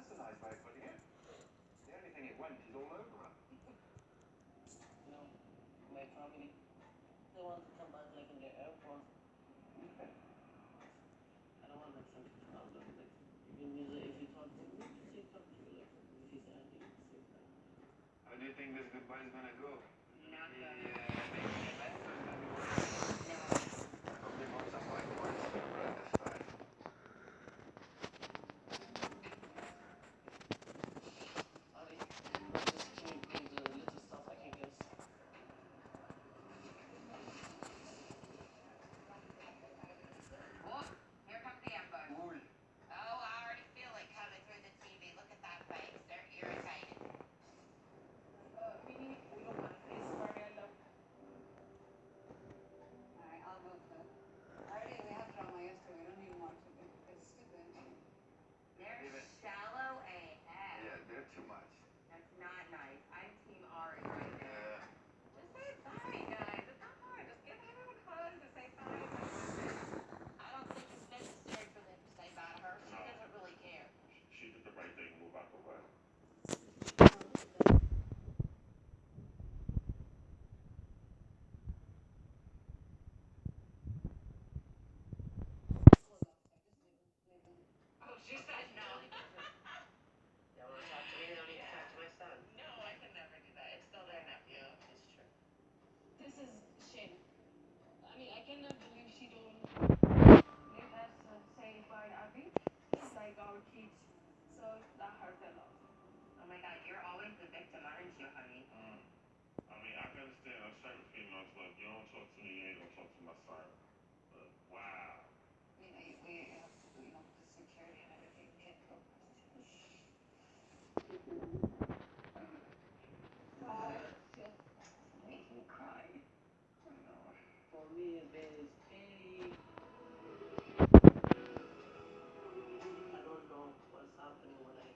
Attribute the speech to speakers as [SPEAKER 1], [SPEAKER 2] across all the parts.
[SPEAKER 1] That's a nice way of putting it. The only thing it won't is all over her.
[SPEAKER 2] No, my family, they want to come back like in the airport.
[SPEAKER 1] Okay.
[SPEAKER 2] I don't want like something problem. Like even if you talk to me, just say talk to you like if you say anything at the same time.
[SPEAKER 1] How do you think this goodbye is gonna go?
[SPEAKER 3] Not good.
[SPEAKER 1] Making it better, it's gonna be worse.
[SPEAKER 3] No.
[SPEAKER 1] Probably want some white wine for your breakfast time.
[SPEAKER 2] Ali, just give me please the little stuff I can guess.
[SPEAKER 3] Oh, here comes the ambush.
[SPEAKER 1] Ooh.
[SPEAKER 3] Oh, I already feel it coming through the TV. Look at that face. They're irritated.
[SPEAKER 4] Mimi, we don't want to face Mariella.
[SPEAKER 5] Alright, I'll go too. Already we have drama yesterday, we don't need more today. It's stupid.
[SPEAKER 3] They're
[SPEAKER 1] Leave it.
[SPEAKER 3] shallow AF.
[SPEAKER 1] Yeah, they're too much.
[SPEAKER 3] That's not nice. I'm Team Ari right there. Just say bye, guys. It's not hard. Just give everyone hugs and say bye. I don't think it's necessary for them to say bye to her. She
[SPEAKER 6] No.
[SPEAKER 3] doesn't really care.
[SPEAKER 6] She did the right thing, move out the way.
[SPEAKER 3] Oh, she said no.
[SPEAKER 2] They want to talk to me, they don't need to talk to my son.
[SPEAKER 3] No, I could never do that. It's still their nephew.
[SPEAKER 2] It's true.
[SPEAKER 4] This is shame. I mean, I cannot believe she don't let us say bye to Abby. It's like our kids. So that hurt a lot.
[SPEAKER 3] Oh my God, you're always the victim, aren't you, honey?
[SPEAKER 6] I mean, I can understand a certain females, like, you don't talk to me, you ain't gonna talk to my son. But, wow.
[SPEAKER 5] We have to do, the security and everything, can't go.
[SPEAKER 2] Makes me cry.
[SPEAKER 1] I know.
[SPEAKER 2] For me, there is any. I don't know what's happening when I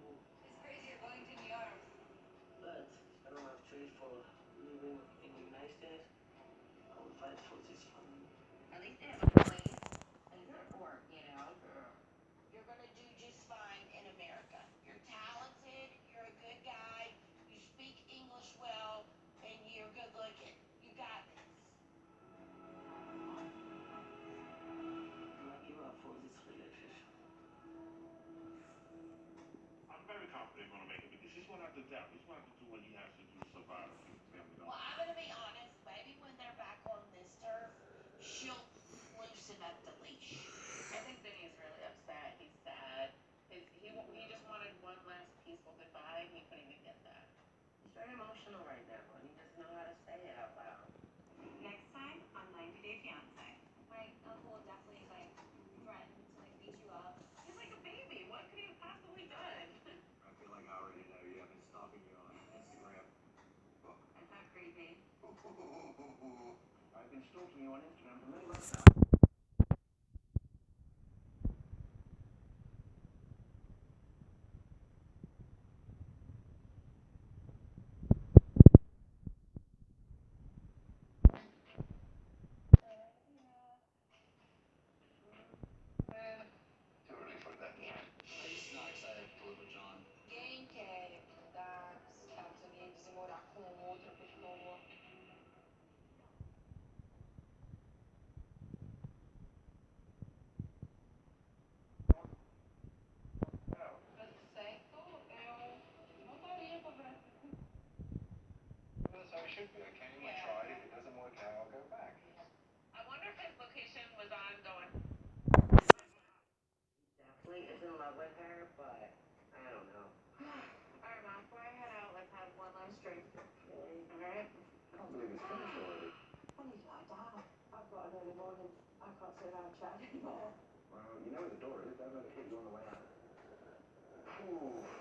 [SPEAKER 2] move,
[SPEAKER 5] It's crazy you're going to New York.
[SPEAKER 2] but I don't have choice for living in the United States. I will fight for this family.
[SPEAKER 3] At least they have a place and support, you know? You're gonna do just fine in America. You're talented, you're a good guy, you speak English well, and you're good looking. You got this.
[SPEAKER 2] Do I give up for this relationship?
[SPEAKER 6] I'm very confident gonna make it because he's gonna have to adapt. He's gonna have to do what he has to do to survive and keep his family
[SPEAKER 3] Well,
[SPEAKER 6] going.
[SPEAKER 3] I'm gonna be honest. Maybe when they're back on this turf, she'll loosen up the leash. I think Vinny's really upset. He's sad. He just wanted one last peaceful goodbye, and he couldn't even get that.
[SPEAKER 2] He's very emotional right now, and he doesn't know how to say it out loud.
[SPEAKER 3] Next time on 90 Day Fiancé.
[SPEAKER 4] My uncle will definitely threaten to beat you up.
[SPEAKER 3] He's like a baby. What could he have possibly done?
[SPEAKER 1] I feel like I already know you have been stalking you on Instagram.
[SPEAKER 3] Is that creepy?
[SPEAKER 1] I've been stalking you on Instagram for many months now. Too early for that.
[SPEAKER 7] I'm just not excited to live with John.
[SPEAKER 4] Ninguém quer mudar para os Estados Unidos e morar com outra pessoa. Certo, eu voltaria para o Brasil.
[SPEAKER 1] That's how it should be. I came, I tried. If it doesn't work out, I'll go back.
[SPEAKER 3] I wonder if his location was ongoing.
[SPEAKER 2] Definitely is in love with her, but I don't know.
[SPEAKER 3] Alright, Mom, before I head out, let's have one last drink. Alright?
[SPEAKER 1] I can't believe it's finished already.
[SPEAKER 4] I need to lie down. I've got an early morning. I can't sit around chatting anymore.
[SPEAKER 1] Well, you know where the door is. Don't let the kids go on the way out. Ooh.